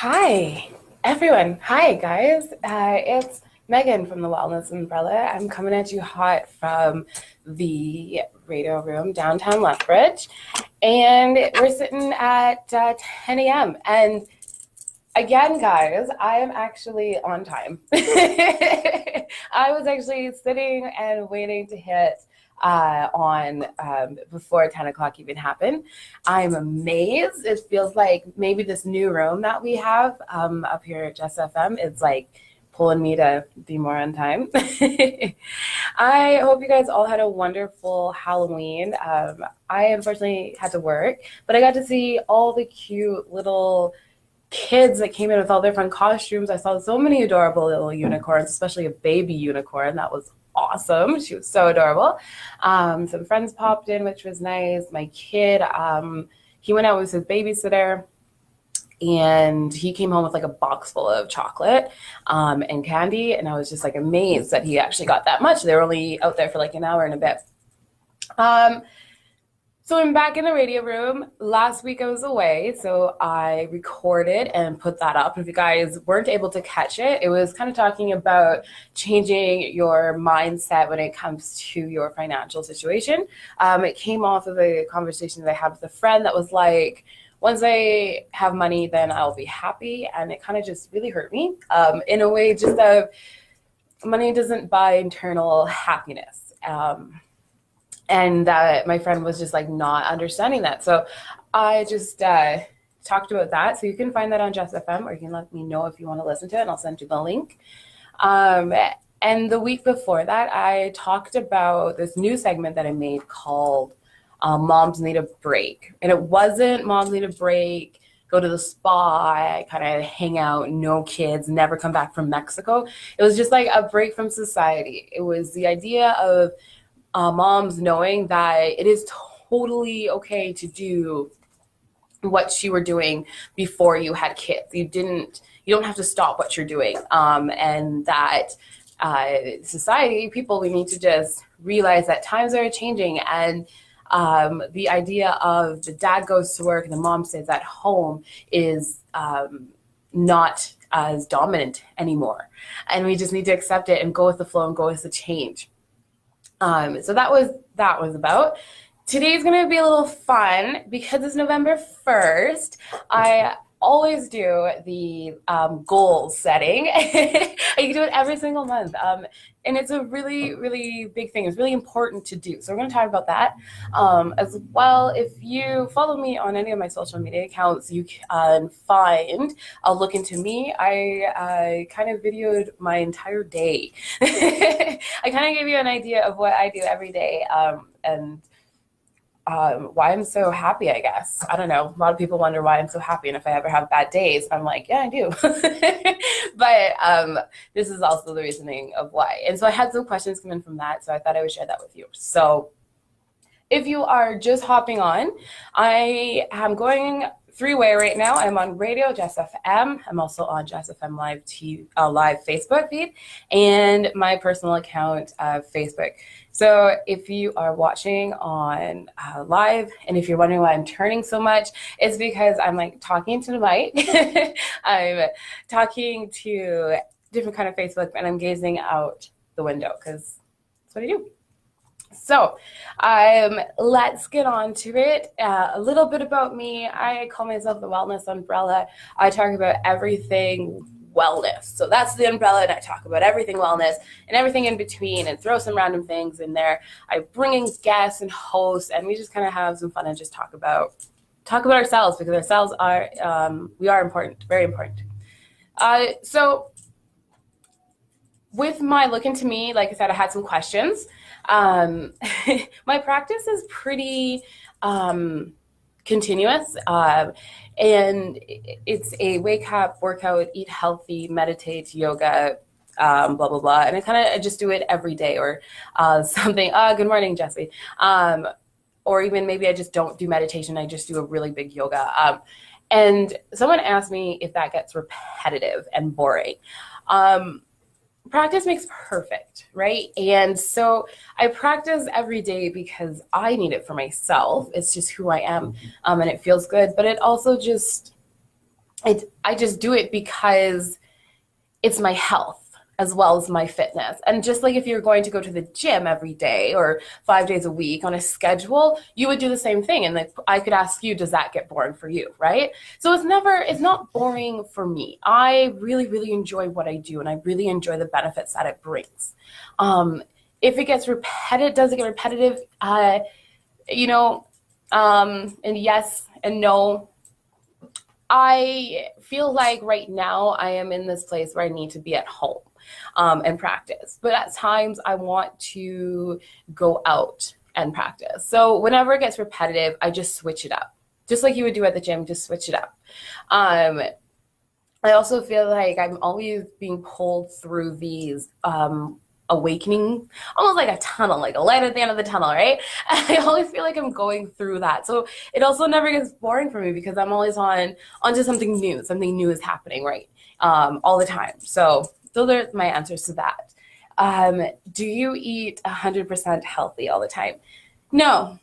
Hi, everyone. Hi, guys. It's Megan from the Wellness Umbrella. I'm coming at you hot from the radio room downtown Lethbridge. And we're sitting at 10 a.m. And again, guys, I am actually on time. I was actually sitting and waiting to hit on before 10 o'clock even happened. I'm amazed. It feels like maybe this new room that we have up here at Jess FM is like pulling me to be more on time. I hope you guys all had a wonderful Halloween. I unfortunately had to work, but I got to see all the cute little kids that came in with all their fun costumes. I saw so many adorable little unicorns, especially a baby unicorn. That was awesome. She was so adorable. Some friends popped in, which was nice. My kid, he went out with his babysitter and he came home with like a box full of chocolate and candy. And I was just like amazed that he actually got that much. They were only out there for like an hour and a bit. So I'm back in the radio room. Last week I was away, so I recorded and put that up. If you guys weren't able to catch it, it was kind of talking about changing your mindset when it comes to your financial situation. It came off of a conversation that I had with a friend that was like, once I have money, then I'll be happy. And it kind of just really hurt me in a way, just of money doesn't buy internal happiness. And my friend was just like not understanding that. So I just talked about that. So you can find that on Jess FM, or you can let me know if you want to listen to it, and I'll send you the link. And the week before that, I talked about this new segment that I made called Moms Need a Break. And it wasn't Moms Need a Break, go to the spa, kind of hang out, no kids, never come back from Mexico. It was just like a break from society. It was the idea of moms knowing that it is totally okay to do what you were doing before you had kids. You don't have to stop what you're doing. And that society, people, we need to just realize that times are changing, and the idea of the dad goes to work and the mom stays at home is not as dominant anymore. And we just need to accept it and go with the flow and go with the change. So that was about. Today's going to be a little fun because it's November 1st. I always do the goal setting. I do it every single month. And it's a really, really big thing. It's really important to do. So we're going to talk about that. As well, if you follow me on any of my social media accounts, you can find a look into me. I kind of videoed my entire day. I kind of gave you an idea of what I do every day. And why I'm so happy, I guess. I don't know. A lot of people wonder why I'm so happy and if I ever have bad days. I'm like, yeah, I do. But this is also the reasoning of why. And so I had some questions come in from that, so I thought I would share that with you. So if you are just hopping on, I am going three-way right now. I'm on radio, Jess FM. I'm also on Jess FM live Facebook feed and my personal account, Facebook. So if you are watching on live, and if you're wondering why I'm turning so much, it's because I'm like talking to the mic. I'm talking to different kind of Facebook, and I'm gazing out the window because that's what I do. So let's get on to it. A little bit about me. I call myself the Wellness Umbrella. I talk about everything wellness. So that's the umbrella, and I talk about everything wellness and everything in between, and throw some random things in there. I bring in guests and hosts, and we just kind of have some fun and just talk about ourselves, because ourselves are we are important, very important. So with my look into me, like I said, I had some questions. My practice is pretty continuous, and it's a wake up, workout, eat healthy, meditate, yoga, blah blah blah, and I just do it every day, or something. Good morning, Jesse. Or even maybe I just don't do meditation, I just do a really big yoga. And someone asked me if that gets repetitive and boring. Practice makes perfect, right? And so I practice every day because I need it for myself. It's just who I am, and it feels good. But it also just I just do it because it's my health as well as my fitness. And just like if you're going to go to the gym every day or 5 days a week on a schedule, you would do the same thing. And like I could ask you, does that get boring for you? Right. So it's not boring for me. I really, really enjoy what I do and I really enjoy the benefits that it brings. If it gets repetitive, does it get repetitive? You know, and yes and no. I feel like right now I am in this place where I need to be at home and practice. But at times I want to go out and practice. So whenever it gets repetitive, I just switch it up. Just like you would do at the gym, just switch it up. Um, I also feel like I'm always being pulled through these awakening, almost like a tunnel, like a light at the end of the tunnel, right? I always feel like I'm going through that. So it also never gets boring for me because I'm always onto something new. Something new is happening, right? All the time. So those are my answers to that. Do you eat 100% healthy all the time? No.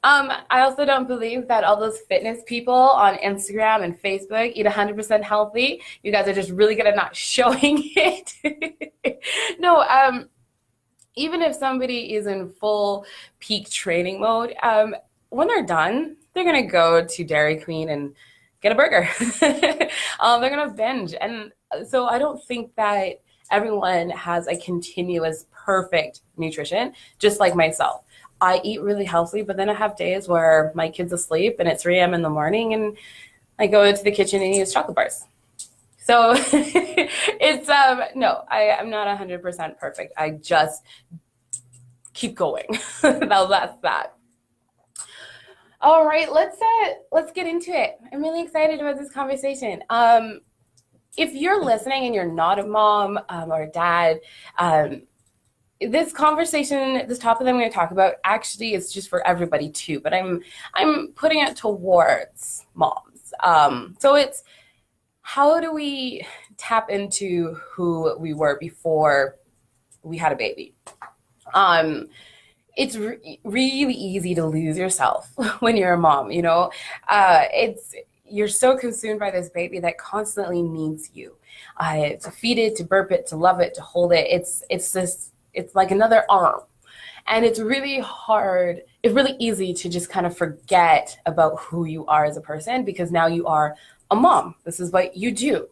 I also don't believe that all those fitness people on Instagram and Facebook eat 100% healthy. You guys are just really good at not showing it. No, even if somebody is in full peak training mode, when they're done, they're gonna go to Dairy Queen and get a burger. They're gonna binge, and so I don't think that everyone has a continuous perfect nutrition, just like myself. I eat really healthy, but then I have days where my kid's asleep and it's 3 a.m. in the morning, and I go to the kitchen and eat chocolate bars. So it's no, I'm not 100% perfect. I just keep going. That's that. All right, let's get into it. I'm really excited about this conversation. If you're listening and you're not a mom or a dad, this conversation, this topic that I'm going to talk about, actually is just for everybody too. But I'm putting it towards moms. So it's, how do we tap into who we were before we had a baby? It's really easy to lose yourself when you're a mom. You know, you're so consumed by this baby that constantly needs you, to feed it, to burp it, to love it, to hold it. It's like another arm. And it's really hard, it's really easy to just kind of forget about who you are as a person because now you are a mom. This is what you do.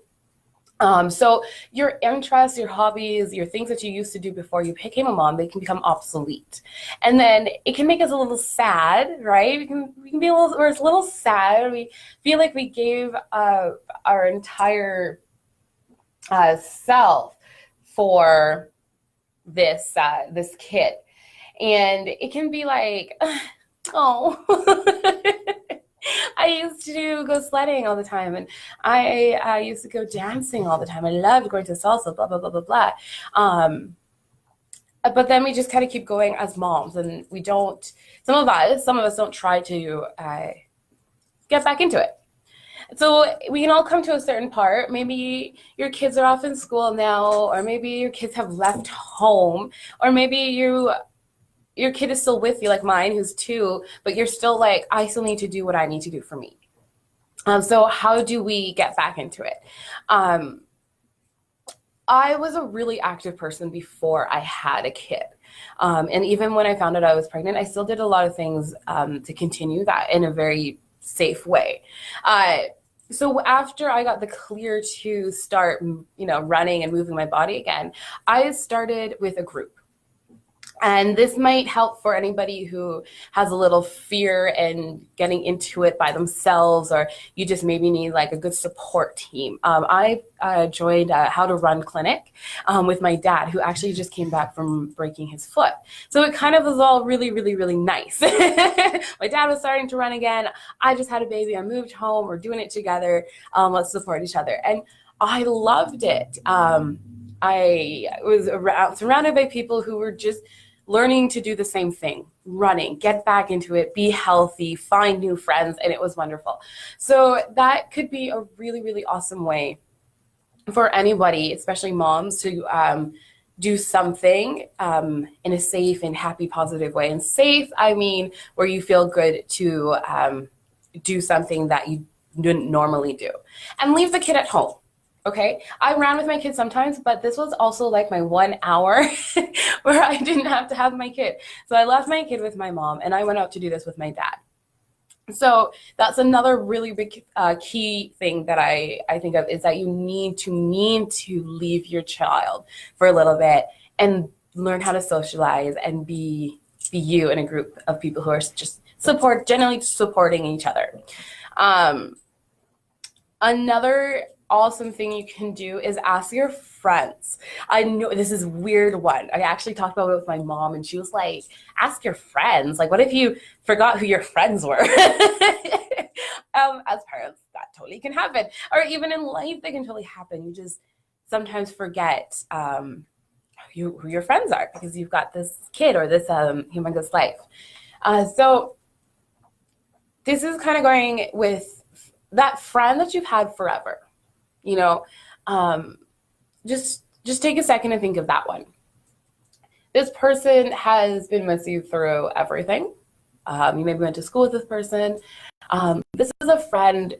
So your interests, your hobbies, your things that you used to do before you became a mom, they can become obsolete. And then it can make us a little sad, right? We can be we're a little sad. We feel like we gave our entire self for this kid. And it can be like, oh, I used to go sledding all the time, and I used to go dancing all the time. I loved going to salsa, blah, blah, blah, blah, blah. But then we just kind of keep going as moms, and we don't, some of us don't try to get back into it. So we can all come to a certain part. Maybe your kids are off in school now, or maybe your kids have left home, or maybe your kid is still with you, like mine, who's 2, but you're still like, I still need to do what I need to do for me. So how do we get back into it? I was a really active person before I had a kid. And even when I found out I was pregnant, I still did a lot of things to continue that in a very safe way. So after I got the clear to start, running and moving my body again, I started with a group. And this might help for anybody who has a little fear in getting into it by themselves, or you just maybe need like a good support team. I joined a How to Run clinic with my dad, who actually just came back from breaking his foot. So it kind of was all really, really, really nice. My dad was starting to run again. I just had a baby. I moved home. We're doing it together. Let's support each other. And I loved it. I was surrounded by people who were just learning to do the same thing, running, get back into it, be healthy, find new friends, and it was wonderful. So that could be a really, really awesome way for anybody, especially moms, to do something in a safe and happy, positive way. And safe, I mean, where you feel good to do something that you didn't normally do, and leave the kid at home. Okay, I ran with my kids sometimes, but this was also like my 1 hour where I didn't have to have my kid. So I left my kid with my mom and I went out to do this with my dad. So that's another really big key thing that I think of, is that you need to leave your child for a little bit and learn how to socialize and be you in a group of people who are just generally supporting each other. Another awesome thing you can do is ask your friends. I know this is a weird one. I actually talked about it with my mom and she was like, ask your friends. Like, what if you forgot who your friends were? As parents, that totally can happen. Or even in life, that can totally happen. You just sometimes forget who your friends are because you've got this kid or this humongous life. So this is kind of going with that friend that you've had forever. You know, just take a second and think of that one. This person has been with you through everything. You maybe went to school with this person. This is a friend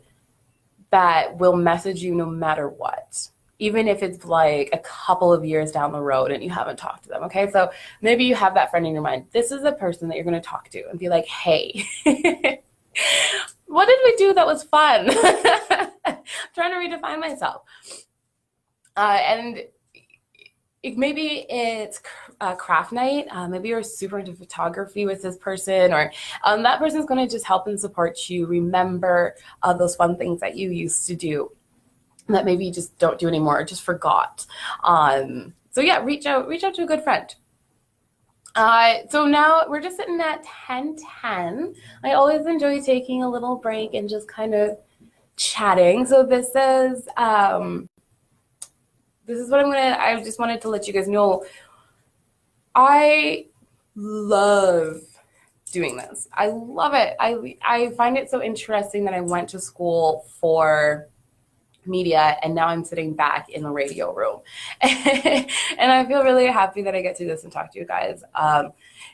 that will message you no matter what, even if it's like a couple of years down the road and you haven't talked to them. Okay, so maybe you have that friend in your mind. This is a person that you're going to talk to and be like, hey, what did we do that was fun? Trying to redefine myself. And maybe it's craft night. Maybe you're super into photography with this person, or that person's going to just help and support you remember those fun things that you used to do that maybe you just don't do anymore or just forgot. So yeah, reach out to a good friend. So now we're just sitting at 10:10. I always enjoy taking a little break and just kind of chatting. So this is what I just wanted to let you guys know. I love doing this. I love it. I find it so interesting that I went to school for media and now I'm sitting back in the radio room. And I feel really happy that I get to do this and talk to you guys.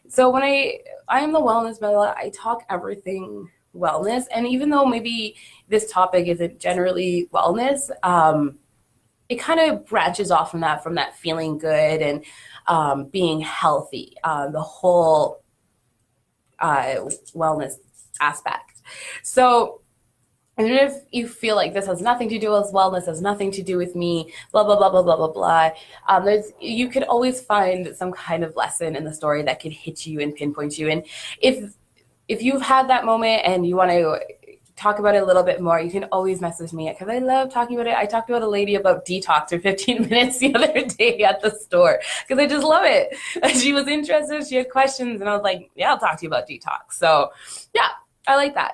So when I am the wellness Bella, I talk everything wellness. And even though maybe this topic isn't generally wellness, it kind of branches off from that feeling good and being healthy, the whole wellness aspect. So even if you feel like this has nothing to do with wellness, has nothing to do with me, blah, blah, blah, blah, blah, blah, blah, you could always find some kind of lesson in the story that could hit you and pinpoint you. And if you've had that moment and you want to talk about it a little bit more, you can always message me because I love talking about it. I talked about a lady about detox for 15 minutes the other day at the store because I just love it. She was interested. She had questions and I was like, yeah, I'll talk to you about detox. So yeah, I like that.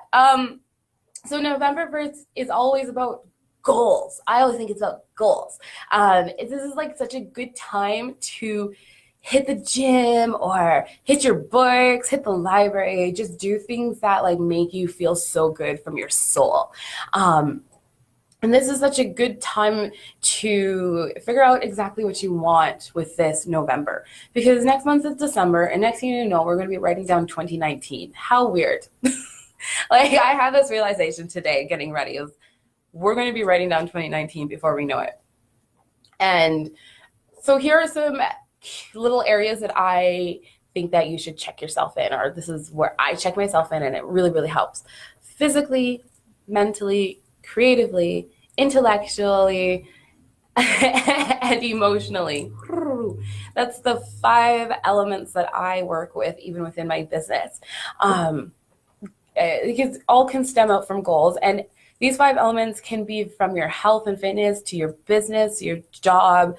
So November 1st is always about goals. I always think it's about goals. This is like such a good time to hit the gym or hit your books, hit the library, just do things that like make you feel so good from your soul. And this is such a good time to figure out exactly what you want with this November, because next month is December and next thing you know, we're going to be writing down 2019. How weird. Like I had this realization today getting ready of we're going to be writing down 2019 before we know it. And so here are some little areas that I think that you should check yourself in, or this is where I check myself in and it really, really helps. Physically, mentally, creatively, intellectually, and emotionally. That's the 5 elements that I work with even within my business. Because all can stem out from goals, and these 5 elements can be from your health and fitness to your business, your job.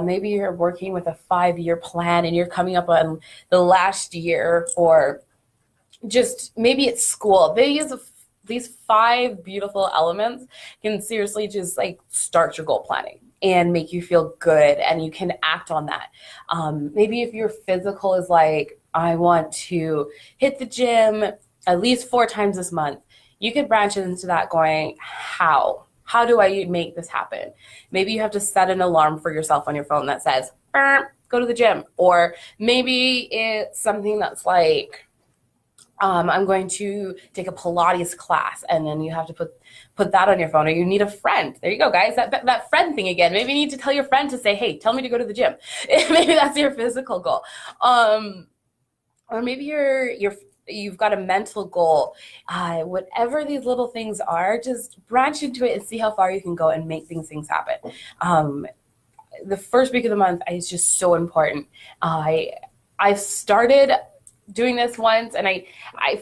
Maybe you're working with a 5-year plan and you're coming up on the last year, or just maybe it's school. These 5 beautiful elements can seriously just like start your goal planning and make you feel good, and you can act on that. Maybe if your physical is like, I want to hit the gym at least 4 times this month, you could branch into that going, how do I make this happen? Maybe you have to set an alarm for yourself on your phone that says, go to the gym. Or maybe it's something that's like, I'm going to take a Pilates class, and then you have to put that on your phone, or you need a friend. There you go, guys. That friend thing again. Maybe you need to tell your friend to say, hey, tell me to go to the gym. Maybe that's your physical goal. Or maybe you've got a mental goal. Whatever these little things are, just branch into it and see how far you can go and make things happen. The first week of the month is just so important. I've started doing this once, and I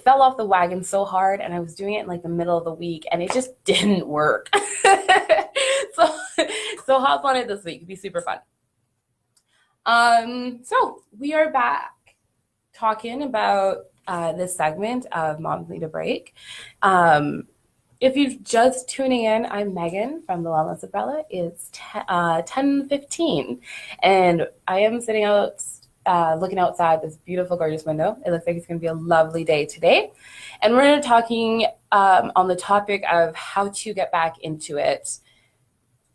fell off the wagon so hard, and I was doing it in like the middle of the week, and it just didn't work. so so hop on it this week. It'd be super fun. So we are back talking about this segment of Moms Need a Break. If you're just tuning in, I'm Megan from the Wellness Umbrella. It's 10:15, and I am sitting out looking outside this beautiful, gorgeous window. It looks like it's going to be a lovely day today. And we're going to be talking on the topic of how to get back into it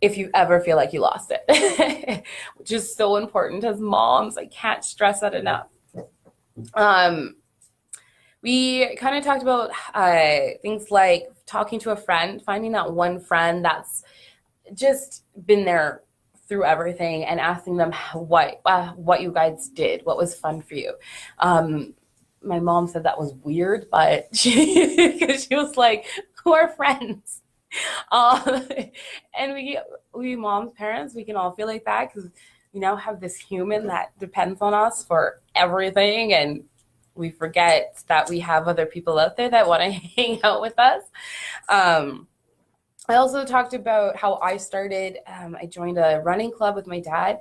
if you ever feel like you lost it, which is so important as moms. I can't stress that enough. We kind of talked about things like talking to a friend, finding that one friend that's just been there through everything, and asking them what you guys did, what was fun for you. My mom said that was weird, but because she was like, "Who are friends?" And we moms, parents, we can all feel like that because we now have this human that depends on us for everything, and we forget that we have other people out there that want to hang out with us. I also talked about how I started. I joined a running club with my dad.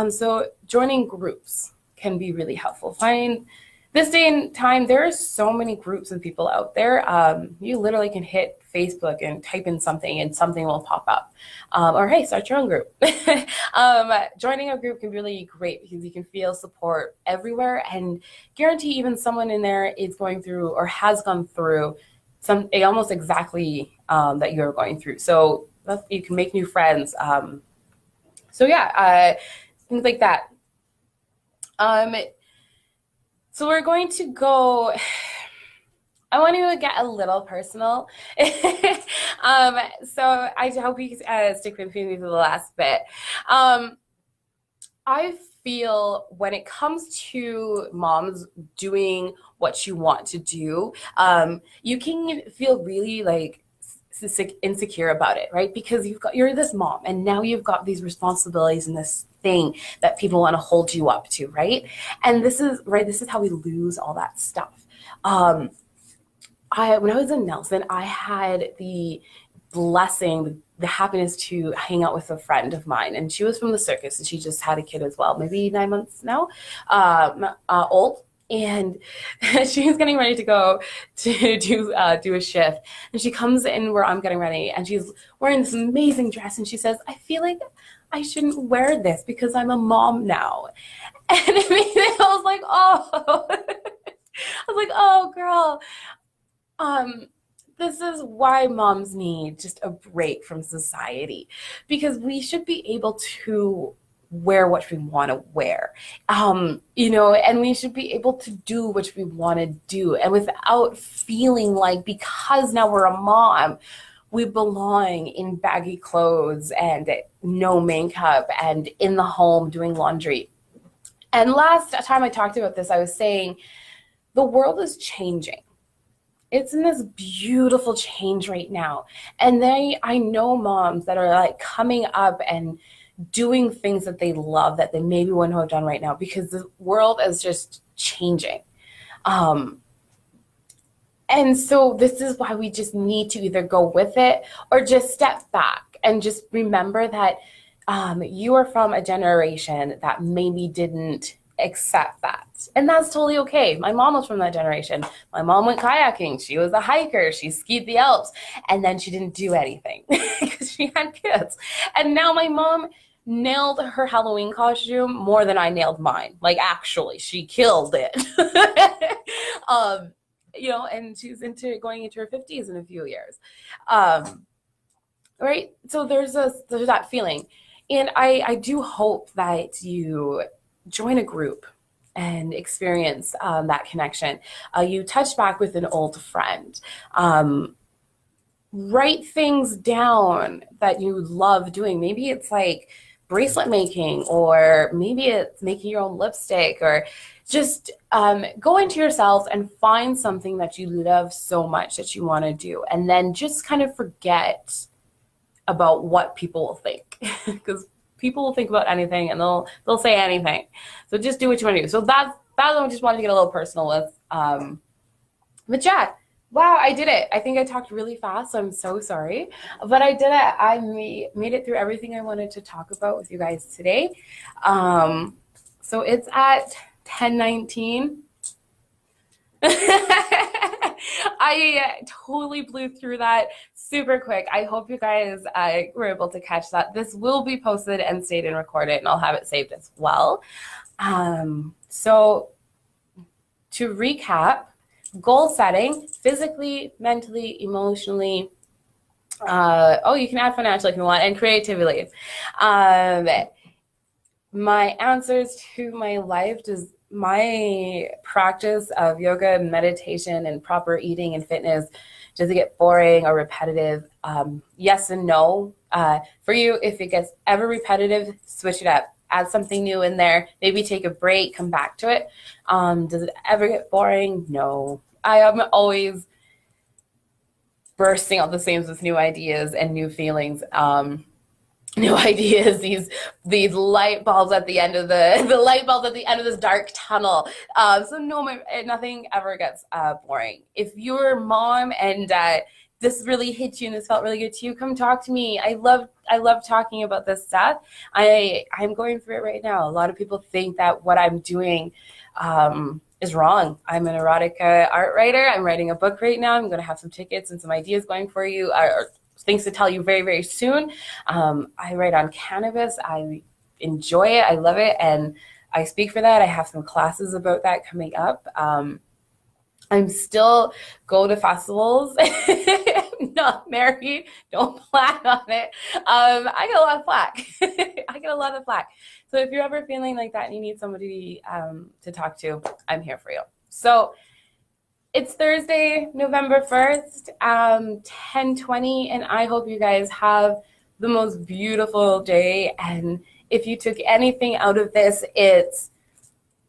So joining groups can be really helpful. This day and time, there are so many groups of people out there. You literally can hit Facebook and type in something, and something will pop up. Or hey, start your own group. Joining a group can be really great because you can feel support everywhere, and guarantee even someone in there is going through or has gone through almost exactly that you're going through. So you can make new friends. Things like that. So we're going to go. I want to get a little personal. So I hope you stick with me for the last bit. I feel when it comes to moms doing what you want to do, you can feel really like insecure about it, right? Because you're this mom, and now you've got these responsibilities and this thing that people want to hold you up to, right? And this is how we lose all that stuff. When I was in Nelson, I had the blessing, the happiness to hang out with a friend of mine, and she was from the circus, and she just had a kid as well, maybe 9 months now, old. And she was getting ready to go to do a shift, and she comes in where I'm getting ready, and she's wearing this amazing dress, and she says, "I feel like I shouldn't wear this because I'm a mom now." And I was like, "Oh," I was like, "Oh, girl." This is why moms need just a break from society, because we should be able to wear what we want to wear, and we should be able to do what we want to do, and without feeling like because now we're a mom, we belong in baggy clothes and no makeup and in the home doing laundry. And last time I talked about this, I was saying the world is changing. It's in this beautiful change right now. And I know moms that are like coming up and doing things that they love that they maybe wouldn't have done right now because the world is just changing. And so this is why we just need to either go with it or just step back and just remember that you are from a generation that maybe didn't accept that. And that's totally okay. My mom was from that generation. My mom went kayaking. She was a hiker. She skied the Alps. And then she didn't do anything because she had kids. And now my mom nailed her Halloween costume more than I nailed mine. Like, actually, she killed it. And she's going into her 50s in a few years. Right? So there's that feeling. And I do hope that you join a group. and experience that connection. You touch back with an old friend. Um, Write things down that you love doing. Maybe it's like bracelet making, or maybe it's making your own lipstick, or just go into yourself and find something that you love so much that you want to do, and then just kind of forget about what people will think, because people will think about anything and they'll say anything. So just do what you want to do. So that's I just wanted to get a little personal with. But yeah, wow, I did it. I think I talked really fast, so I'm so sorry. But I did it. I made it through everything I wanted to talk about with you guys today. So it's at 10:19. I totally blew through that super quick. I hope you guys were able to catch that. This will be posted and stayed and recorded, and I'll have it saved as well. So to recap, goal setting, physically, mentally, emotionally. You can add financially if you want, and creatively. My answers to my life, does my practice of yoga, meditation, and proper eating and fitness, does it get boring or repetitive? Yes and no. For you, if it gets ever repetitive, switch it up. Add something new in there. Maybe take a break, come back to it. Does it ever get boring? No. I am always bursting out the seams with new ideas and new feelings. New ideas, these light bulbs at the end of the light bulbs at the end of this dark tunnel. So no, nothing ever gets boring. If your mom and this really hit you and this felt really good to you, come talk to me. I love talking about this stuff. I'm going through it right now. A lot of people think that what I'm doing is wrong. I'm an erotica art writer. I'm writing a book right now. I'm going to have some tickets and some ideas going for you, or things to tell you very, very soon. I write on cannabis. I enjoy it. I love it. And I speak for that. I have some classes about that coming up. I'm still go to festivals. I'm not married. Don't plan on it. I get a lot of flack. I get a lot of flack. So if you're ever feeling like that and you need somebody to talk to, I'm here for you. So it's Thursday, November 1st, 10:20, and I hope you guys have the most beautiful day. And if you took anything out of this, it's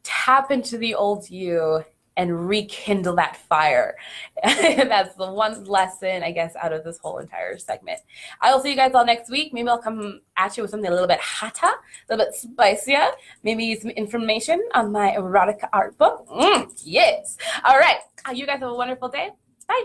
tap into the old you and rekindle that fire. That's the one lesson, I guess, out of this whole entire segment. I will see you guys all next week. Maybe I'll come at you with something a little bit hotter, a little bit spicier, maybe some information on my erotica art book. Yes. All right. You guys have a wonderful day. Bye.